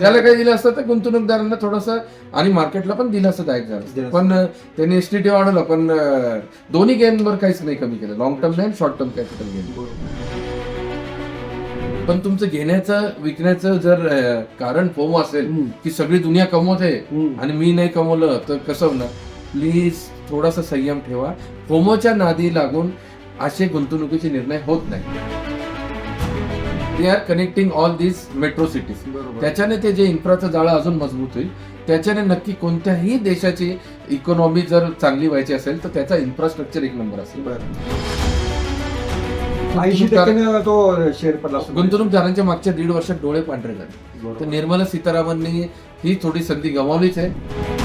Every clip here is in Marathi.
त्याला काही दिलं असतं तर गुंतवणूकदारांना थोडंसं आणि मार्केटला पण दिलासादायक झालं, पण त्यांनी एसटीटी वाढवलं, पण दोन्ही गेमवर काहीच नाही कमी केलं, लॉंग टर्म नाही शॉर्ट टर्म कॅपिटल गेम. पण तुमचं घेण्याचं विकण्याचं जर कारण फोमो असेल की सगळी दुनिया कमवते आणि मी नाही कमवलं तर कसं होणार. प्लीज थोडासा संयम ठेवा. फोमोच्या नादी लागून असे गुंतवणुकीचे निर्णय होत नाही. They are connecting all this metro cities. त्याच्याने ते जे इन्फ्राचं जाळं अजून मजबूत होईल. त्याच्याने नक्की कोणत्याही देशाची इकॉनॉमी जर चांगली व्हायची असेल तर त्याचा इन्फ्रास्ट्रक्चर एक नंबर असेल. गुंतवणूकदारांच्या मागच्या 1.5 वर्षात डोळे पांढरे झाले. तर निर्मला सीतारामननी ही थोडी संधी गमावलीच आहे.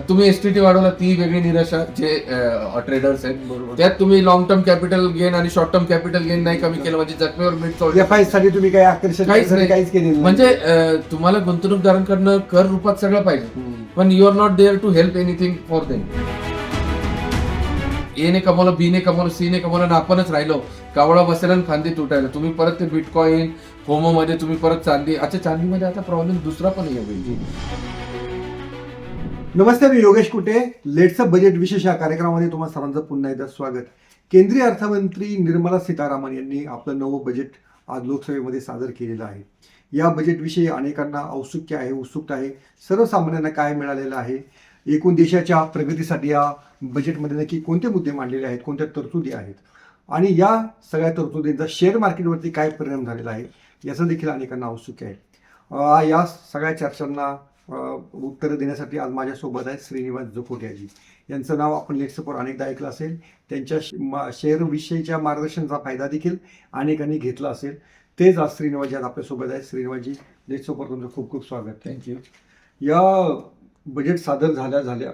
तुम्ही एसटीटी वाढवला ती वेगळी निराशा जे ट्रेडर्स आहेत, त्यात तुम्ही लॉंग टर्म कॅपिटल गेन आणि शॉर्ट टर्म कॅपिटल गेन नाही कमी केलं म्हणजे जखमेवर मीठ साठी तुम्ही काही आकर्षण काहीच केलं म्हणजे तुम्हाला गुंतवणूकदारांकडनं कर रूपात सगळं पाहिजे, पण you are not there to help anything for them. A ने कमवलं, बी ने कमवलं, सी ने कमवलं आणि आपणच राहिलो कावळा बसेला आणि फांदी तुटायला. तुम्ही परत ते बिटकॉइन फोमो मध्ये तुम्ही परत चांदी. अच्छा, चांदीमध्ये आता प्रॉब्लेम दुसरा पण आहे. नमस्ते, मी योगेश कुटे. लेट्सअप बजेट विशेष या कार्यक्रमामध्ये तुम्हाला सर्वांचं पुन्हा एकदा स्वागत. केंद्रीय अर्थमंत्री निर्मला सीतारामन यांनी आपलं नवं बजेट आज लोकसभेमध्ये सादर केलेलं आहे. या बजेटविषयी अनेकांना औत्सुक्य आहे, उत्सुकता आहे. सर्वसामान्यांना काय मिळालेलं आहे, एकूण देशाच्या प्रगतीसाठी या बजेटमध्ये नक्की कोणते मुद्दे मांडलेले आहेत, कोणत्या तरतुदी आहेत आणि या सगळ्या तरतुदींचा शेअर मार्केटवरती काय परिणाम झालेला आहे याचं देखील अनेकांना औत्सुक्य आहे. या सगळ्या चर्चांना उत्तरं देण्यासाठी आज माझ्यासोबत आहे श्रीनिवास जोकोटियाजी. यांचं नाव आपण लेट्सअपवर अनेकदा ऐकलं असेल. त्यांच्या शेअरविषयीच्या मार्गदर्शनाचा फायदा देखील अनेकांनी घेतला असेल. तेच आज श्रीनिवासजी आज आपल्यासोबत आहेत. श्रीनिवासजी, लेट्सअपवर तुमचं खूप खूप स्वागत. थँक्यू. या बजेट सादर झाल्या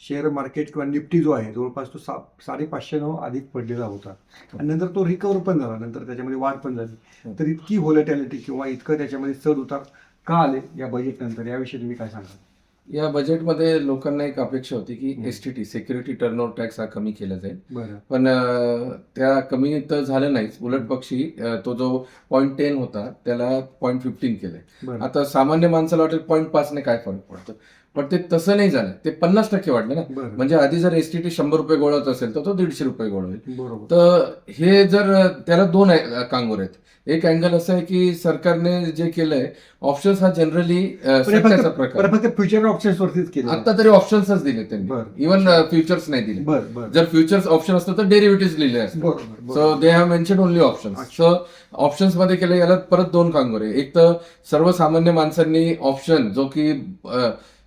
शेअर मार्केट किंवा निफ्टी जो आहे जवळपास तो 550 अधिक पडलेला होता आणि नंतर तो रिकवर पण झाला, नंतर त्याच्यामध्ये वाढ पण झाली. तर इतकी व्होलॅटिलिटी किंवा इतकं त्याच्यामध्ये चढ उतार का आले या बजेट नंतर, याविषयी तुम्ही काय सांगाल? या बजेटमध्ये लोकांना एक अपेक्षा होती की एसटीटी सिक्युरिटी टर्नओव्हर टॅक्स हा कमी केला जाईल, पण त्या कमी तर झालं नाहीच. उलट पक्षी तो जो 0.10 होता त्याला 0.15 केलंय. आता सामान्य माणसाला वाटेल 0.5 ने काय फरक पडतो, पण ते तसं नाही झालं. ते 50% वाढलं ना. म्हणजे आधी जर एसटीटी 100 रुपये गोळवत असेल तर तो 150 रुपये गोळवेल. तर हे जर त्याला 2 कांगोर आहेत. एक अँगल असं आहे की सरकारने जे केलंय ऑप्शन्स हा जनरली फक्त फ्युचर ऑप्शन्स वरतीच केलं. आता तरी ऑप्शन्सच दिले त्यांनी, इव्हन फ्युचर्स नाही दिले. जर फ्युचर्स ऑप्शन असतं तर डेरिव्हेटिव्ह लिहिले असतं. So they have mention only options. So options मध्ये केलं. याला परत 2 कांगोर आहे. एक तर सर्वसामान्य माणसांनी ऑप्शन जो की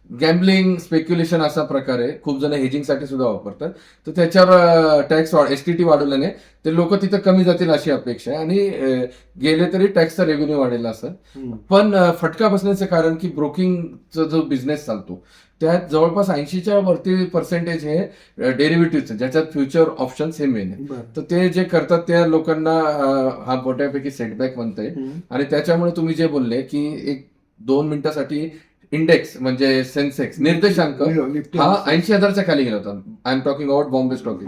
गॅम्बलिंग स्पेक्युलेशन असा प्रकार आहे, खूप जण हेजिंगसाठी सुद्धा वापरतात, तर त्याच्यावर टॅक्स एसटीटी वाढवल्याने ते लोक तिथं कमी जातील अशी अपेक्षा आहे आणि गेले तरी टॅक्सचा रेव्हेन्यू वाढेल असं. पण फटका बसण्याचं कारण की ब्रोकिंगचा जो बिझनेस चालतो त्यात जवळपास 80च्या वरती पर्सेंटेज हे डेरिव्हेटिव्हचं, ज्याच्यात फ्युचर ऑप्शन्स हे मेन आहे. तर ते जे करतात त्या लोकांना हा मोठ्यापैकी सेटबॅक म्हणतंय. आणि त्याच्यामुळे तुम्ही जे बोलले की 1-2 मिनिटासाठी इंडेक्स म्हणजे सेन्सेक्स निर्देशांक हा 80,000च्या खाली गेला होता. I am talking about Bombay stock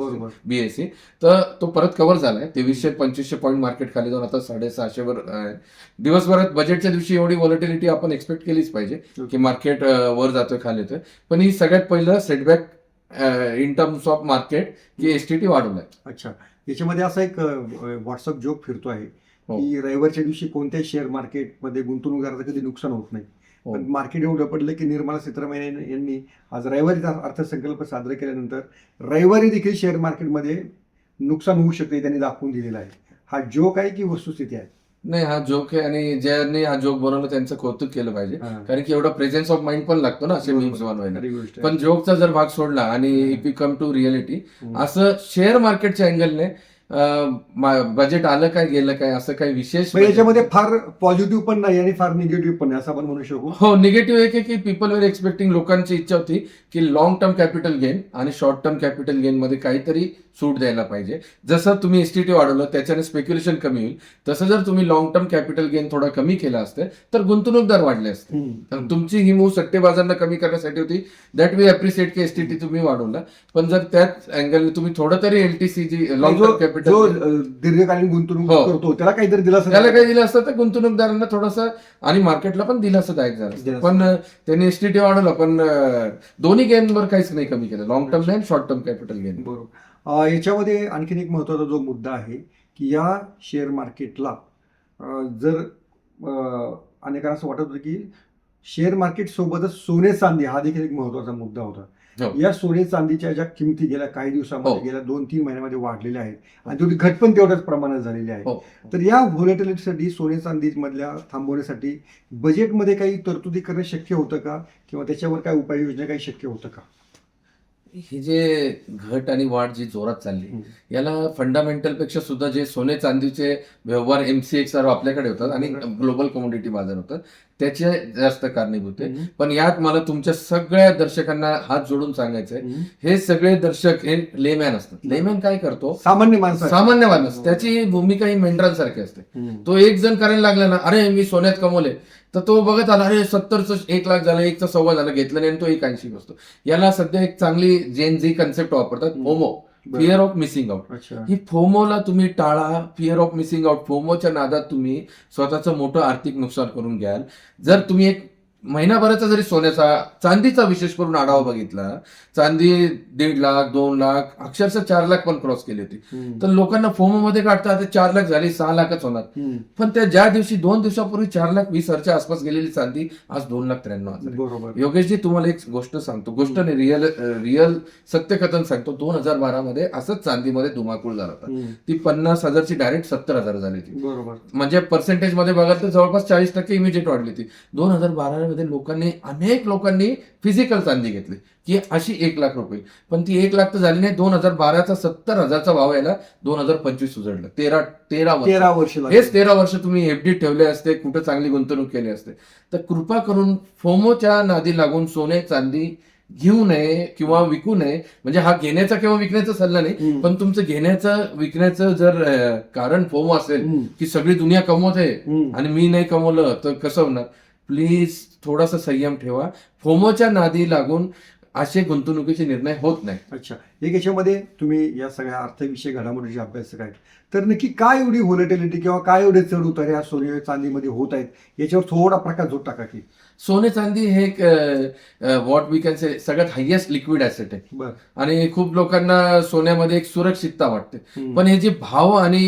BSE. तर तो परत कव्हर झालाय. 2300-2500 पॉईंट मार्केट खाली जाऊन आता 650 वर आहे. दिवसभरात बजेटच्या दिवशी एवढी व्हॉलॅटिलिटी आपण एक्सपेक्ट केलीच पाहिजे की मार्केट वर जातोय खाली येतोय. पण ही सगळ्यात पहिलं setback in terms of market की एसटीटी वाढवलाय. अच्छा, याच्यामध्ये असा एक व्हॉट्सअप जोक फिरतो आहे की रविवारच्या दिवशी कोणत्याही शेअर मार्केटमध्ये गुंतवणूकदाराचं कधी नुकसान होत नाही. पण मार्केट एवढं पडलं की निर्मला सीतारामन यांनी आज रविवारीचा अर्थसंकल्प सादर केल्यानंतर रविवारी देखील शेअर मार्केटमध्ये नुकसान होऊ शकते त्यांनी दाखवून दिलेला आहे. हा जोक आहे की वस्तुस्थिती आहे? नाही, हा जोक आहे आणि ज्यांनी हा जोक बनवला त्यांचं कौतुक केलं पाहिजे, कारण की एवढा प्रेझेन्स ऑफ माइंड पण लागतो ना असे मीम्स बनवायला. पण जोकचा जर भाग सोडला आणि if you come to reality, असं शेअर मार्केटच्या अँगलने बजेट आलं काय गेलं काय असं काही विशेष याच्यामध्ये फार पॉझिटिव्ह पण नाही आणि फार निगेटिव्ह पण नाही असं आपण म्हणू शकू. हो, निगेटिव्ह एक आहे की पीपल वर एक्सपेक्टिंग, लोकांची इच्छा होती की लॉंग टर्म कॅपिटल गेन आणि शॉर्ट टर्म कॅपिटल गेन मध्ये काहीतरी सूट द्यायला पाहिजे. जसं तुम्ही एसटीटी वाढवलं त्याच्याने स्पेक्युलेशन कमी होईल, तसं जर तुम्ही लॉंग टर्म कॅपिटल गेन थोडा कमी केला असते तर गुंतवणूकदार वाढले असते. तर तुमची ही मूव सट्टेबाजांना कमी करण्यासाठी होती. दॅट वी अप्रिशिएट की एसटीटी तुम्ही वाढवला, पण जर त्याच अँगलने तुम्ही थोडं तरी एलटीसी जी लॉंग टर्म कॅपिटल जो दीर्घकालीन गुंतवणूक करतो त्याला काहीतरी दिलं असं त्याला काही दिलं असतं तर गुंतवणूकदारांना थोडंसं आणि मार्केटला पण दिलासादायक झालं असतं. पण त्यांनी एसटीटी वाढवलं, पण दोन्ही गेनवर काहीच नाही कमी केलं, long term gain short term capital gain. बरोबर. याच्यामध्ये आणखीन एक महत्वाचा जो मुद्दा आहे की या शेअर मार्केटला जर अनेकांना असं वाटत होतं की शेअर मार्केट सोबतच सोने चांदी हा देखील एक महत्वाचा मुद्दा होता. या सोने चांदीच्या ज्या किमती गेल्या काही दिवसामध्ये गेल्या 2-3 महिन्यामध्ये वाढलेल्या आहेत आणि तेवढी घट पण तेवढ्याच प्रमाणात झालेली आहे. तर या व्होलॅटिलिटीसाठी सोने चांदी मधल्या थांबवण्यासाठी बजेटमध्ये काही तरतुदी करणं शक्य होतं का, किंवा त्याच्यावर काय उपाययोजना काही शक्य होतं का? ही जे घट आणि वाढ जी जोरात चालली याला फंडामेंटल पेक्षा सुद्धा जे सोने चांदीचे व्यवहार MCX आपल्याकडे होतात आणि ग्लोबल कमोडिटी बाजार होतात त्याचे जास्त कारणीभूत आहे. पण यात मला तुमच्या सगळ्या दर्शकांना हात जोडून सांगायचंय, हे सगळे दर्शक हे लेमॅन असतात. लेमॅन काय करतो? सामान्य माणूस. त्याची भूमिका ही मेंढरांसारखी असते. तो एक जण करायला लागला ना, अरे मी सोन्यात कमवले, तर तो बघत आला, अरे 70चं 1 लाख झालं, 1चं 1.25 झालं, घेतलं नाही, तो 81 बसतो. याला सध्या एक चांगली जेन झी कन्सेप्ट वापरतात, FOMO, fear of missing out. ही फोमोला तुम्ही टाळा. फिअर ऑफ मिसिंग आउट, फोमोच्या नादात तुम्ही स्वतःचं मोठं आर्थिक नुकसान करून घ्याल. जर तुम्ही एक महिनाभराचा जरी सोन्याचा चांदीचा विशेष करून आढावा बघितला, चांदी 1.5 लाख 2 लाख अक्षरशः 4 लाख पण क्रॉस केली होती. तर लोकांना फोमो मध्ये काढतात 4 लाख झाली 6 लाखच होणार. पण त्या ज्या दिवशी 2 दिवसापूर्वी 4,20,000च्या आसपास गेलेली चांदी आज 2,93,000. बरोबर. योगेशजी तुम्हाला एक गोष्ट सांगतो, गोष्ट नाही, रिअल सत्यकथन सांगतो. 2012 मध्ये असंच चांदीमध्ये धुमाकूळ झाला होता. ती 50,000ची डायरेक्ट 70,000 झाली ती. बरोबर. म्हणजे पर्सेंटेज मध्ये बघाल तर जवळपास 40% इमिजिएट वाढली ती. 2012 मध्ये अनेक लोकांनी फिजिकल चांदी घेतली की अशी 1 लाख रुपये, पण ती 1 लाख तर झाली नाही. 2012चा 70,000चा भाव यायला 2025 उजडलं. 13 वर्ष. हेच 13 वर्ष तुम्ही FD ठेवले असते, कुठे चांगली गुंतवणूक केली असते. तर कृपा करून फोमोच्या नादी लागून सोने चांदी घेऊ नये किंवा विकू नये. म्हणजे हा घेण्याचा किंवा विकण्याचा सल्ला नाही, पण तुमचं घेण्याचं विकण्याचं जर कारण फोमो असेल की सगळी दुनिया कमवत आहे आणि मी नाही कमवलं तर कसं होणार, प्लीज थोडासा संयम ठेवा. फोमोच्या नादी लागून असे गुंतवणुकीचे निर्णय होत नाही. अच्छा, एक याच्यामध्ये तुम्ही या सगळ्या अर्थविषयक घडामोडीचे अभ्यासक आहेत, तर नक्की काय एवढी व्होलॅटिलिटी किंवा काय एवढे चढ उतार या सोने चांदीमध्ये होत आहेत, याच्यावर थोडा प्रकाश टाका की. सोने चांदी हे एक व्हॉट वी कॅन से सगळ्यात हायएस्ट लिक्विड ऍसेट आहे आणि खूप लोकांना सोन्यामध्ये एक सुरक्षितता वाटते. पण हे जे भाव आणि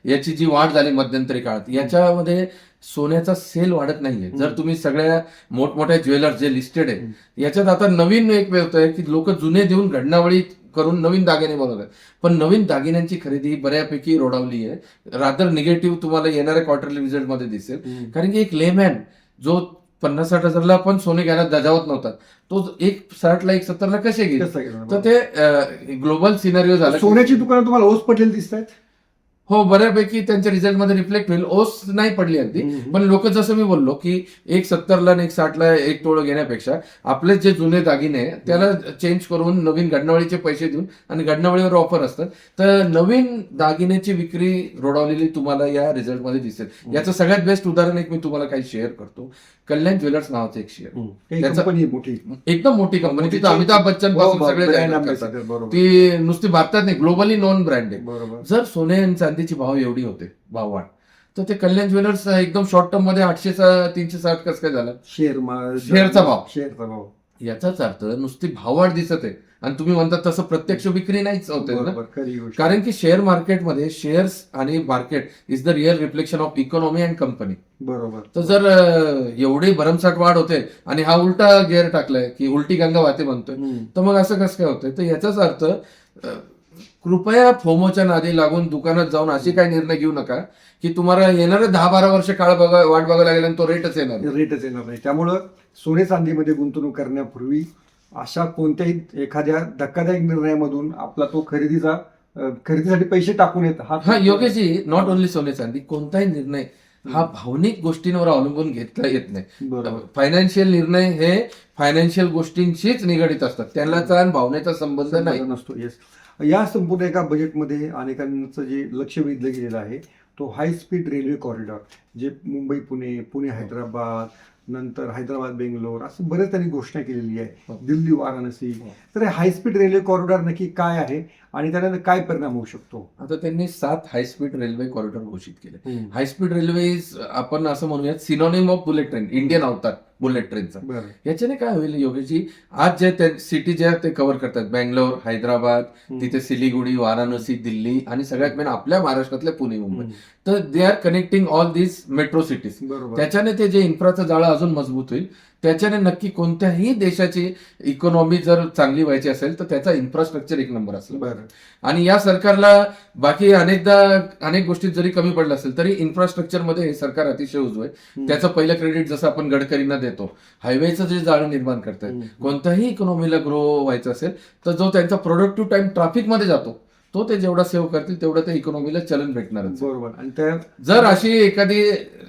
याची जी वाढ झाली मध्यंतरी काळात, याच्यामध्ये सोन्याचा सेल वाढत नाहीये. जर तुम्ही सगळ्या मोठमोठ्या ज्वेलर्स जे लिस्टेड आहे याच्यात आता नवीन एक वेळ होतोय की लोक जुने देऊन घडणावळी करून नवीन दागिने बनवतात, पण नवीन दागिन्यांची खरेदी बऱ्यापैकी रोडावली आहे. रादर निगेटिव्ह तुम्हाला येणाऱ्या क्वार्टरली रिझल्ट मध्ये दिसेल. कारण की एक लेमॅन जो 50-60 हजारला पण सोने घ्यायला दजावत नव्हता, तो 1.60ला 1.70ला कसे घेईल? तर ते ग्लोबल सिनारिओ झाला. सोन्याची दुकानं तुम्हाला ओस पडलेली दिसत आहेत? हो, बऱ्यापैकी त्यांच्या रिझल्टमध्ये रिफ्लेक्ट होईल. ओस नाही पडली अगदी, पण लोक जसं मी बोललो की 1.70ला आणि 1.60ला 1 तोळं घेण्यापेक्षा आपले जे जुने दागिने त्याला चेंज करून नवीन घडणावळीचे पैसे देऊन, आणि घडणावळीवर ऑफर असतात, तर नवीन दागिन्याची विक्री रोडावलेली तुम्हाला या रिझल्टमध्ये दिसेल. याचं सगळ्यात बेस्ट उदाहरण एक मी तुम्हाला काही शेअर करतो. कल्याण ज्वेलर्स नावाचं एक शेअर, एकदम मोठी कंपनी, तिथं अमिताभ बच्चन पासून सगळे, ती नुसती भारतात नाही ग्लोबली नॉन ब्रँड आहे. जर सोने आणि चांदीची भाव एवढी होते भाव वाढ, तर ते कल्याण ज्वेलर्स एकदम शॉर्ट टर्म मध्ये 800-360 कसं काय झालं शेअरचा भाव. याचाच अर्थ नुसती भाववाढ दिसत आहे आणि तुम्ही म्हणता तसं प्रत्यक्ष विक्री नाहीच होते ना. कारण की शेअर मार्केटमध्ये शेअर्स आणि market is the real reflection of economy and company. बरोबर. तर जर एवढी भरमसाठ वाढ होते आणि हा उलटा गेअर टाकलाय की उलटी गंगा वाहते म्हणतोय, तर मग असं कसं काय होतंय? तर याचाच अर्थ कृपया फोमोच्या नादी लागून दुकानात जाऊन असे काही निर्णय घेऊ नका की तुम्हाला येणारे 10-12 वर्ष काळ वाट बघायला लागेल आणि तो रेटच येणार नाही. त्यामुळं सोने चांदीमध्ये गुंतवणूक करण्यापूर्वी अशा कोणत्याही एखाद्या धक्कादायक निर्णयामधून आपला तो खरेदीसाठी पैसे टाकून येत. हा योगेशजी, नॉट ओनली सोने चांदी, कोणताही निर्णय हा भावनिक गोष्टींवर अवलंबून घेतला येत नाही. फायनान्शियल निर्णय हे फायनान्शियल गोष्टींशीच निगडित असतात, त्यांना भावनेचा संबंध नाही नसतो. येस. या संपूर्ण एका बजेटमध्ये अनेकांचं जे लक्ष वेधलं गेलेलं आहे तो हाय स्पीड रेल्वे कॉरिडॉर, जे मुंबई पुणे, पुणे हैदराबाद, नंतर हैदराबाद बेंगलोर, असं बरेच त्यांनी घोषणा केलेली आहे, दिल्ली वाराणसी. तर हाय स्पीड रेल्वे कॉरिडॉर नक्की काय आहे आणि त्याला काय परिणाम होऊ शकतो? आता त्यांनी 7 हायस्पीड रेल्वे कॉरिडॉर घोषित केले. हायस्पीड रेल्वे इज, आपण असं म्हणूयात, synonym of bullet train, Indian अवतार बुलेट ट्रेनचा. याच्याने काय होईल योगेशजी, आज जे सिटी ज्या ते कव्हर करतात, बँगलोर, हैदराबाद, तिथे सिलिगुडी, वाराणसी, दिल्ली आणि सगळ्यात मेन आपल्या महाराष्ट्रातल्या पुणे, मुंबई. तर they are connecting all this metro cities. त्याच्याने ते जे इन्फ्राचं जाळं अजून मजबूत होईल. त्याच्याने नक्की कोणत्याही देशाची इकॉनॉमी जर चांगली व्हायची असेल तर त्याचा इन्फ्रास्ट्रक्चर एक नंबर असलं. आणि या सरकारला बाकी अनेक गोष्टी जरी कमी पडलं असेल तरी इन्फ्रास्ट्रक्चर मध्ये हे सरकार अतिशय उजवं आहे. त्याचं पहिलं क्रेडिट जसं आपण गडकरींना देतो, हायवेचं जे जाळं निर्माण करतात, कोणत्याही इकॉनॉमीला ग्रो व्हायचं असेल तर जो त्यांचा प्रोडक्टिव्ह टाइम ट्रॅफिकमध्ये जातो तो ते जेवढा सेव्ह करतील तेवढं ते इकॉनॉमीला चलन भेटणारच. बरोबर. आणि जर अशी एखादी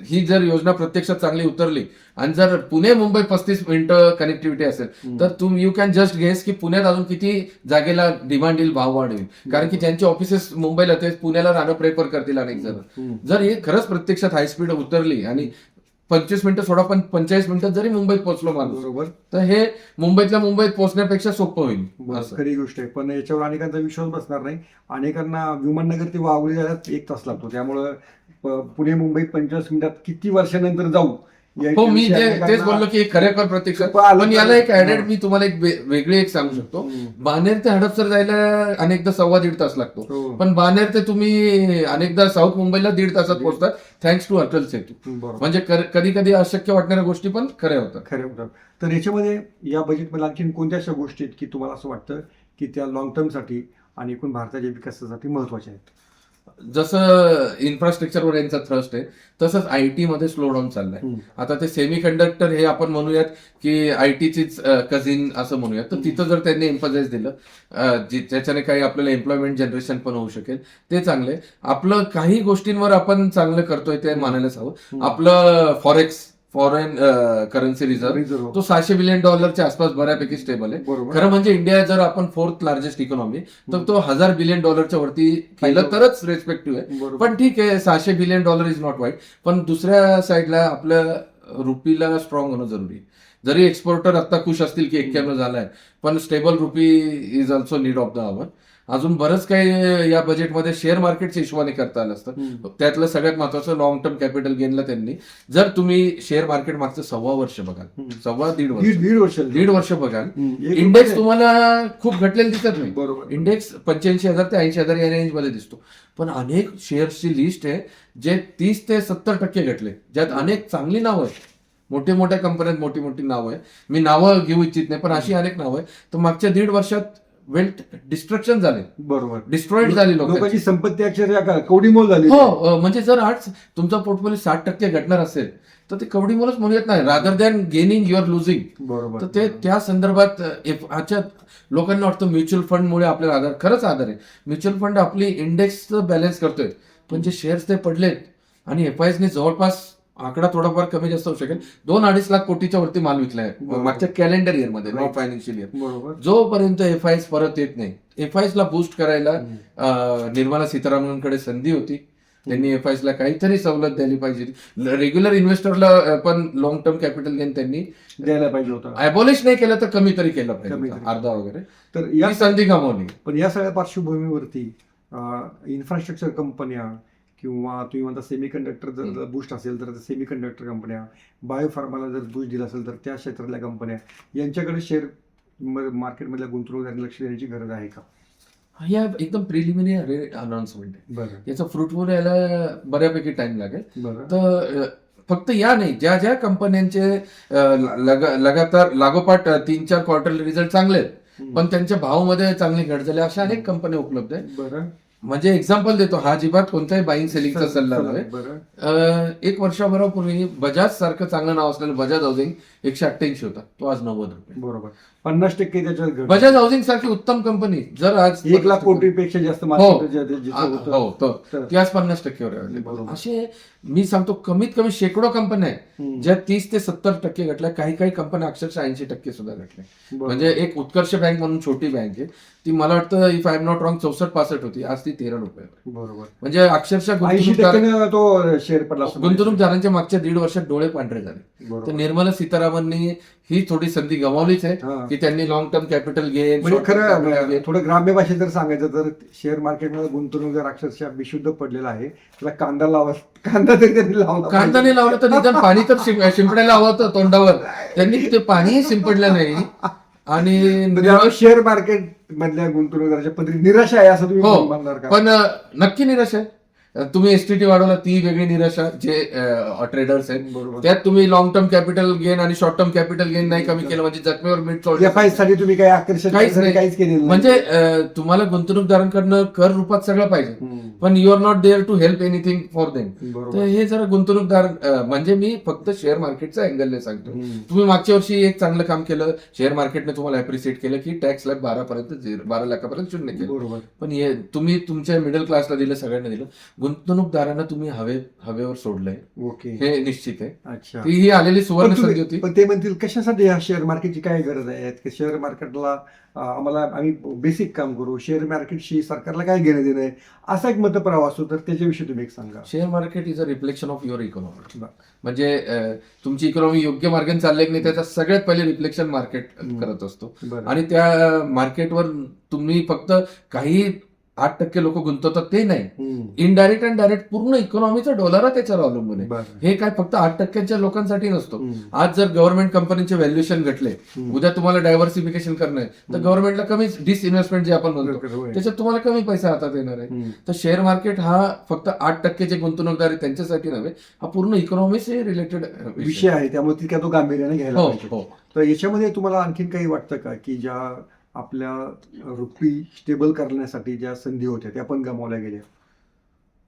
ही जर योजना प्रत्यक्षात चांगली उतरली आणि जर पुणे मुंबई 35 मिनिटं कनेक्टिव्हिटी असेल तर यू कॅन जस्ट गेस की पुण्यात अजून किती जागेला डिमांड येईल, भाव वाढेल. कारण की ज्यांचे ऑफिसेस मुंबईला ते पुण्याला राहणं प्रेफर करतील अनेक जण. जर ही खरंच प्रत्यक्षात हाय स्पीड उतरली आणि 25 मिनिटं सोडा पण 45 मिनिटात जरी मुंबईत पोहोचलो माणूस, बरोबर, तर हे मुंबईतल्या मुंबईत पोहोचण्यापेक्षा सोपं होईल. खरी गोष्ट आहे. पण याच्यावर अनेकांचा विश्वास बसणार नाही. अनेकांना विमाननगर ते वावली जायला 1 तास लागतो. त्यामुळं पुणे मुंबई 25 मिनिटात किती वर्षानंतर जाऊ. हो, मी तेच बोललो की खरेखर प्रत्यक्षात. पण याला एक ऍडेड मी तुम्हाला एक वेगळी एक सांगू शकतो. बानेर ते हडपसर जायला अनेकदा 1.25 तास लागतो, पण बानेर ते तुम्ही अनेकदा साऊथ मुंबईला 1.5 तासात पोहोचतात थँक्स टू अटल सेतू. म्हणजे कधी कधी अशक्य वाटणाऱ्या गोष्टी पण खऱ्या होतात. तर याच्यामध्ये या बजेटमध्ये आणखी कोणत्या अशा गोष्टी आहेत की तुम्हाला असं वाटतं की त्या लॉंग टर्मसाठी आणि एकूण भारताच्या विकासासाठी महत्वाच्या आहेत? जसं इन्फ्रास्ट्रक्चरवर यांचा थ्रस्ट आहे तसंच आयटी मध्ये स्लो डाऊन चाललाय. आता ते सेमी कंडक्टर हे आपण म्हणूयात की आयटीचीच कझिन असं म्हणूयात. तर तिथं जर त्यांनी एम्फसाइज दिलं ज्याच्याने काही आपल्याला एम्प्लॉयमेंट जनरेशन पण होऊ शकेल ते चांगले. आपलं काही गोष्टींवर आपण चांगलं करतोय ते मानायलाच हवं. आपलं फॉरेन करन्सी रिझर्व्ह तो $600 बिलियन आसपास बऱ्यापैकी स्टेबल आहे. खरं म्हणजे इंडिया जर आपण 4th लार्जेस्ट इकॉनॉमी तर तो $1000 बिलियन वरती केलं तरच रेस्पेक्टिव्ह आहे. पण ठीक आहे, $600 बिलियन इज नॉट वाईट. पण दुसऱ्या साईडला आपल्या रुपीला स्ट्रॉंग होणं जरुरी आहे. जरी एक्सपोर्टर आता खुश असतील की 91 झालाय, पण stable rupee is also need of the hour. अजून बरंच काही या बजेटमध्ये शेअर मार्केटच्या हिशोबाने करता आलं असतं. त्यातलं सगळ्यात महत्वाचं लॉंग टर्म कॅपिटल गेनला त्यांनी, जर तुम्ही शेअर मार्केट मागचं 1.25 वर्ष बघाल, दीड वर्ष बघाल, इंडेक्स तुम्हाला खूप घटलेलं दिसत नाही. बरोबर, इंडेक्स 85,000 ते 80,000 या रेंज मध्ये दिसतो. पण अनेक शेअर्सची लिस्ट आहे जे 30% ते 70% घटले, ज्यात अनेक चांगली नावं आहेत. मोठ्या कंपन्यात मोठी नावं आहे. मी नावं घेऊ इच्छित नाही, पण अशी अनेक नावं आहे. तर मागच्या 1.5 वर्षात वेल्थ डिस्ट्रक्शन झाले, बरोबर, डिस्ट्रॉइड झाली, लोकांची संपत्ती अक्षरशः कवडीमोल झाली. हो, म्हणजे जर आज तुमचा पोर्टफोलिओ 60% घटणार असेल तर ते कवडीमोलच म्हणूयात नाही, rather than gaining your losing. बरोबर. तर ते त्या संदर्भात आजच्या लोकांना वाटतं म्युच्युअल फंडमुळे आपल्याला आधार, खरंच आधार आहे. म्युच्युअल फंड आपली इंडेक्सचं बॅलन्स करतोय, पण जे शेअर्स ते पडलेत आणि एफआयएसने जवळपास आकडा थोडाफार कमी जास्त होऊ शकेल 2-2.5 लाख कोटीच्या वरती माल विकलाय मागच्या कॅलेंडर इयर मध्ये, नॉट फायनान्शियल इयर. जोपर्यंत एफआयएस परत येत नाही, एफआयएस ला बूस्ट करायला निर्मला सीतारामनकडे संधी होती. त्यांनी एफआयएस ला काहीतरी सवलत द्यायला पाहिजे. रेग्युलर इन्व्हेस्टरला पण लॉंग टर्म कॅपिटल गेन त्यांनी द्यायला पाहिजे होतं. अबॉलिश नाही केलं तर कमी तरी केलं पाहिजे, अर्धा वगैरे. तर या संधी गमावली. पण या सगळ्या पार्श्वभूमीवरती इन्फ्रास्ट्रक्चर कंपन्या किंवा तुम्ही म्हणता सेमी कंडक्टर जर बूस्ट असेल तर सेमी कंडक्टर कंपन्या, बायोफार्माला जर बूस्ट दिला असेल तर त्या क्षेत्रातल्या कंपन्या, यांच्याकडे शेअर मार्केटमधल्या गुंतवणूकदारांनी लक्ष देण्याची गरज आहे का? या एकदम प्रिलिमिनरी अनाउन्समेंट आहे. याचा फ्रुटफुल यायला बऱ्यापैकी टाइम लागेल. तर फक्त या नाही, ज्या कंपन्यांचे लगातार लागोपाठ 3-4 क्वार्टरली रिझल्ट चांगले आहेत पण त्यांच्या भावामध्ये चांगली घट झाली, अशा अनेक कंपन्या उपलब्ध आहेत. म्हणजे एक्झाम्पल देतो, हा अजिबात कोणत्याही बाईंग सेलिंगचा सल्ला नव्हे. 1 वर्षाभरापूर्वी बजाज सारखं चांगलं नाव असलेलं बजाज हाऊसिंग 188 होता, तो आज 90 रुपये. बरोबर, 50% त्याच्यात. बजाज हाऊसिंग सारखी उत्तम कंपनी जर आज 1 लाख कोटीपेक्षा जास्त ती आज 50% वर. असे मी सांगतो कमीत कमी शेकडो कंपन्या आहेत ज्या 30% ते 70% घटल्या. काही कंपन्या अक्षरशः 80% सुद्धा घटल्या. म्हणजे एक उत्कर्ष बँक म्हणून छोटी बँक आहे ती मला वाटतं if I am not wrong 64-65 होती, आज ती 13 रुपये. बरोबर. म्हणजे अक्षरशः 80% तो शेअर पडला असतो. गुंतवणूकदारांच्या मागच्या 1.5 वर्षात डोळे पांढरे झाले. तर बरोबर. निर्मला सीतारामननी ही थोडी संधी गमावलीच आहे हा. की त्यांनी लॉंग टर्म कॅपिटल गेन, म्हणजे खरं थोडं ग्राम्य भाषेत जर सांगायचं तर शेअर मार्केटमध्ये गुंतवणूकदार अक्षरशः बेशुद्ध पडलेला आहे. त्याला कांदा तरी त्यांनी लावला कांदा नाही लावला तर निदान पाणी तर शिंपडायला हवं होतं तोंडावर. त्यांनी ते पाणीही शिंपडलं नाही. आणि शेअर मार्केट मधल्या गुंतवणूकदाराच्या पदरी निराशा आहे असं तुम्ही हो, म्हणणार का? पण नक्की निराशा आहे. तुम्ही एसटीटी वाढवला ती वेगळी निराशा, जे ट्रेडर्स आहेत बरोबर. त्यात तुम्ही लॉंग टर्म कॅपिटल गेन आणि शॉर्ट टर्म कॅपिटल गेन नाही कमी केलं, म्हणजे जखमेवर मीठ सोडलं. FI साठी तुम्ही काही आकर्षण काहीच नाही. काहीच केलेलं नाही. म्हणजे तुम्हाला गुंतवणूकदारांकडनं कर रूपात सगळं पाहिजे, पण you are not there to help anything for them. बरोबर. तर हे जरा गुंतवणूकदार म्हणजे मी फक्त शेअर मार्केटचा अँगलने सांगतो. तुम्ही मागच्या वर्षी एक चांगलं काम केलं, शेअर मार्केटने तुम्हाला अप्रिशिएट केलं की टॅक्स स्लॅब 12 लाखापर्यंत शून्य केलं. बरोबर. पण हे तुम्ही तुमच्या मिडल क्लासला दिलं, सगळ्यांना दिलं. गुंतवणूकदारांना तुम्ही हवेवर सोडलंय, ओके, हे निश्चित आहे. अच्छा. ती ही आलेली सुवर्ण संधी होती. पण ते म्हणतील कशासाठी या शेअर मार्केटची काय गरज आहे? शेअर मार्केटला आम्ही बेसिक काम करू, शेअर मार्केटशी सरकारला काय घेणं देणं आहे, असा एक मतप्रवाह असतो. तर त्याच्याविषयी तुम्ही एक सांगा. Share market is a reflection of your economy. म्हणजे तुमची इकॉनॉमी योग्य मार्गाने चालली की नाही त्याचा सगळ्यात पहिले रिफ्लेक्शन मार्केट करत असतो. आणि त्या मार्केटवर तुम्ही फक्त काही 8% लोक गुंतवतात ते नाही, इनडायरेक्ट अँड डायरेक्ट पूर्ण इकॉनॉमीचा डॉलर त्याच्यावर अवलंबून आहे. हे काय फक्त 8% लोकांसाठी नसतो. आज जर गव्हर्नमेंट कंपनीचे व्हॅल्युएशन घटले, उद्या तुम्हाला डायव्हर्सिफिकेशन करणं आहे, तर गव्हर्नमेंटला कमी डिसइन्व्हेस्टमेंट जे आपण म्हणतो त्याच्यात तुम्हाला कमी पैसा हातात येणार आहे. तर शेअर मार्केट हा फक्त 8% जे गुंतवणूकदार आहे त्यांच्यासाठी नव्हे, हा पूर्ण इकॉनॉमीशी रिलेटेड विषय आहे. त्यामुळे तितक्या तो गांभीर्याने घ्यायला पाहिजे. हो. तर याच्यामध्ये तुम्हाला आणखीन काही वाटतं का की ज्या आपल्या रुपी स्टेबल करण्यासाठी ज्या संधी होत्या त्या पण गमावल्या गेल्या?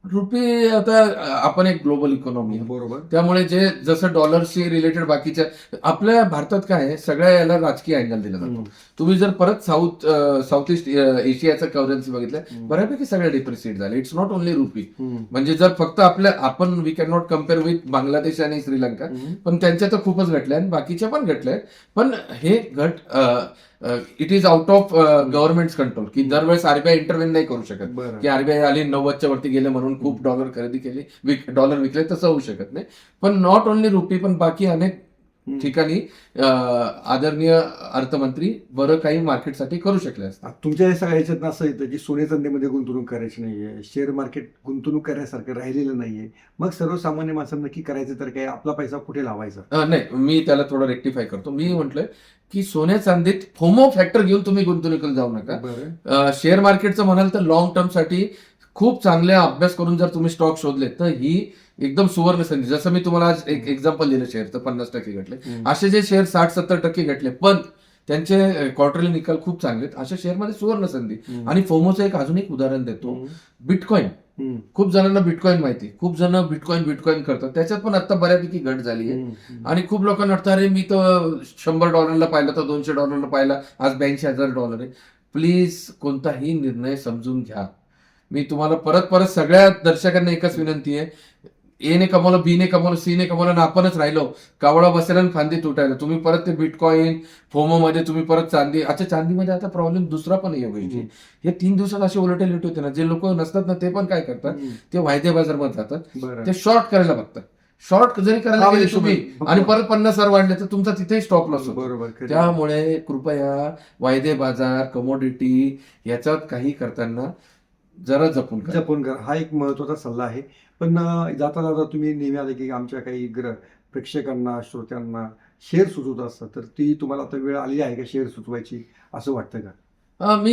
रुपी आता आपण एक ग्लोबल इकॉनॉमी आहे, बरोबर. त्यामुळे जे जसं डॉलरशी रिलेटेड बाकीच्या आपल्या भारतात काय आहे, सगळ्या याला राजकीय अँगल दिला जातो. तुम्ही जर परत साऊथ ईस्ट एशियाचं करन्सी बघितलं, बऱ्यापैकी सगळ्या डिप्रिशिएट झाले. It's not only rupee. म्हणजे जर फक्त आपण we can not compare with Bangladesh आणि श्रीलंका, पण त्यांच्या तर खूपच घटल्या आणि बाकीच्या पण घटल्या. पण हे घट it is out of government control, की दरवेळेस आरबीआय इंटरव्हेन नाही करू शकत की आरबीआय आली 90च्या वरती गेले म्हणून खूप डॉलर खरेदी केली, डॉलर विकले, तसं होऊ शकत नाही. पण नॉट ओनली रुपी, पण बाकी अनेक ठिकाणी आदरणीय अर्थमंत्री बरं काही मार्केटसाठी करू शकले असतात. तुमच्या या सगळ्या याच्यात असं येतं की सोने चांदीमध्ये गुंतवणूक करायची नाहीये, शेअर मार्केट गुंतवणूक करण्यासारखं राहिलेलं नाहीये. मग सर्वसामान्य माणसांना नक्की करायचं तर काय, आपला पैसा कुठे लावायचा? नाही, मी त्याला थोडं रेक्टिफाय करतो. मी म्हटलंय की सोन्या चांदीत फोमो फॅक्टर घेऊन तुम्ही गुंतवणुकीला जाऊ नका. शेअर मार्केटचं म्हणाल तर लॉंग टर्म साठी खूप चांगले अभ्यास करून जर तुम्ही स्टॉक शोधले तर ही एकदम सुवर्ण संधी. जसं मी तुम्हाला आज एक एक्झाम्पल दिलं, शेअरचं 50% घटले, असे जे शेअर 60-70% घटले पण त्यांचे क्वार्टरली निकाल खूप चांगले, अशा शेअरमध्ये सुवर्ण संधी. आणि फोमोचं अजून एक उदाहरण देतो, बिटकॉइन. खूप जणांना बिटकॉइन माहिती, खूप जण बिटकॉइन करतात, त्याच्यात पण आता बऱ्यापैकी घट झाली आहे. आणि खूप लोकांना वाटतं अरे मी तर $100 पाहिलं तर $200 पाहिला, आज $82,000 आहे. प्लीज कोणताही निर्णय समजून घ्या. मी तुम्हाला परत सगळ्या दर्शकांना एकच विनंती आहे, ए ने कमवलं, बी ने कमवलं, सी ने कमवलं, ना आपणच राहिलो, कावळा बसेल आणि फांदी तुटायला. तुम्ही परत ते बिटकॉइन फोमो मध्ये तुम्ही परत चांदी. अच्छा, चांदीमध्ये आता प्रॉब्लेम दुसरा पण आहे. हे 3 दिवसात अशी व्होलॅटिलिटी होते ना, जे लोक नसतात ना ते पण काय करतात, ते वायदे बाजारमध्ये जातात, ते शॉर्ट करायला बघतात. शॉर्ट जरी करायला गेले तुम्ही आणि परत 50,000 वाढले तर तुमचा तिथेही स्टॉप लॉस होतो. बरोबर. त्यामुळे कृपया वायदे बाजार, कमोडिटी याच्यात काही करताना जरा जपून करा. हा एक महत्वाचा सल्ला आहे. पण जाता जाता तुम्ही नेहमी आले की आमच्या काही प्रेक्षकांना, श्रोत्यांना शेअर सुचवत असतात, तर ती तुम्हाला आता वेळ आली आहे का शेअर सुचवायची, असं वाटतं का? मी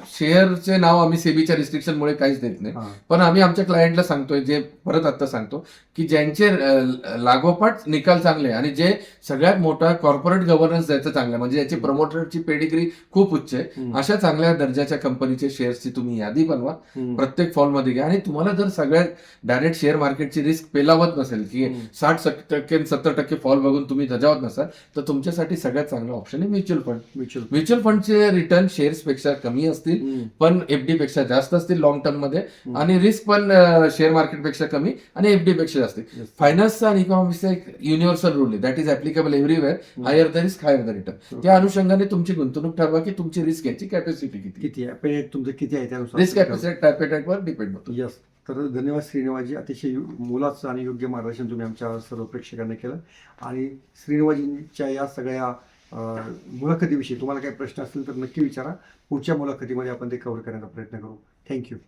शेअरचे नाव आम्ही सेबीच्या रिस्ट्रिक्शनमुळे काहीच देत नाही, पण आम्ही आमच्या क्लायंटला सांगतोय, जे परत आता सांगतो, की ज्यांचे लागोपाठ निकाल चांगले आणि जे सगळ्यात मोठा कॉर्पोरेट गव्हर्नन्स द्यायचं चांगलं, म्हणजे याची प्रमोटरची पेडिग्री खूप उच्च आहे, अशा चांगल्या दर्जाच्या कंपनीचे शेअर्सची तुम्ही यादी बनवा, प्रत्येक फॉलमध्ये घ्या. आणि तुम्हाला जर सगळ्यात डायरेक्ट शेअर मार्केटची रिस्क पेलावत नसेल, की 60% 70% फॉल बघून तुम्ही धजावत नसाल, तर तुमच्यासाठी सगळ्यात चांगला ऑप्शन आहे म्युच्युअल फंड. म्युच्युअल फंडचे रिटर्न शेअर्स पेक्षा कमी असतील पण एफडी पेक्षा जास्त असतील लॉंग टर्म मध्ये, आणि रिस्क पण शेअर मार्केट पेक्षा कमी आणि एफडी पेक्षा जास्त. फायनान्सचा आणि इकॉनॉमिक्सचा एक युनिव्हर्सल रूल आहे, that is applicable everywhere. Higher the risk higher the return. त्या अनुषंगाने तुमची गुंतवणूक ठरवा की तुमची रिस्क घ्यायची कॅपॅसिटी किती आहे, तुमचं किती आहे त्यानुसार रिस्क कॅपॅसिटी वर डिपेंड होतो. यस. तर धन्यवाद श्रीनिवासजी, अतिशय मोलाचं आणि योग्य मार्गदर्शन तुम्ही आमच्या सर्व प्रेक्षकांना केलं. आणि श्रीनिवासजींच्या या सगळ्या मुलाखतीविषयी तुम्हाला काही प्रश्न असतील तर नक्की विचारा. पुढच्या मुलाखतीमध्ये आपण ते कव्हर करण्याचा प्रयत्न करू. थँक्यू.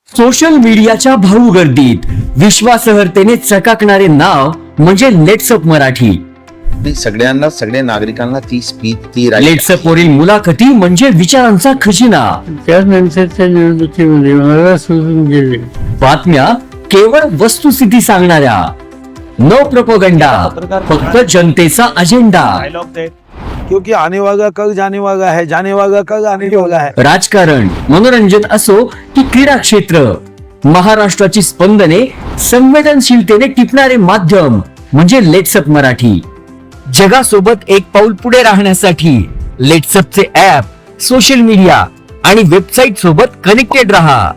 सोशल मीडियाच्या भाऊ गर्दीत विश्वासार्हतेने चकाकणारे नाव म्हणजे लेट्सअप मराठी. सगळ्यांना, सगळ्या नागरिकांना ती स्पीच, ती लेट्सअप वरील मुलाखती म्हणजे विचारांचा खजिना. त्यानंतरच्या निवडणुकीमध्ये मला सोडून गेले. बातम्या केवळ वस्तुस्थिती सांगणाऱ्या, नो प्रोपोगंडा, फक्त जनतेचा अजेंडा. क्योंकि आने वाला कल जाने वाला है, जाने वाला कल आने वाला है. राजकारण, मनोरंजन असो की क्रीडा क्षेत्र, महाराष्ट्राची स्पंदने संवेदनशीलतेने टिपणारे माध्यम म्हणजे लेट्सअप मराठी. जगासोबत एक पाऊल पुढे राहण्यासाठी लेट्सअपचे ऍप, सोशल मीडिया आणि वेबसाईट सोबत कनेक्टेड रहा.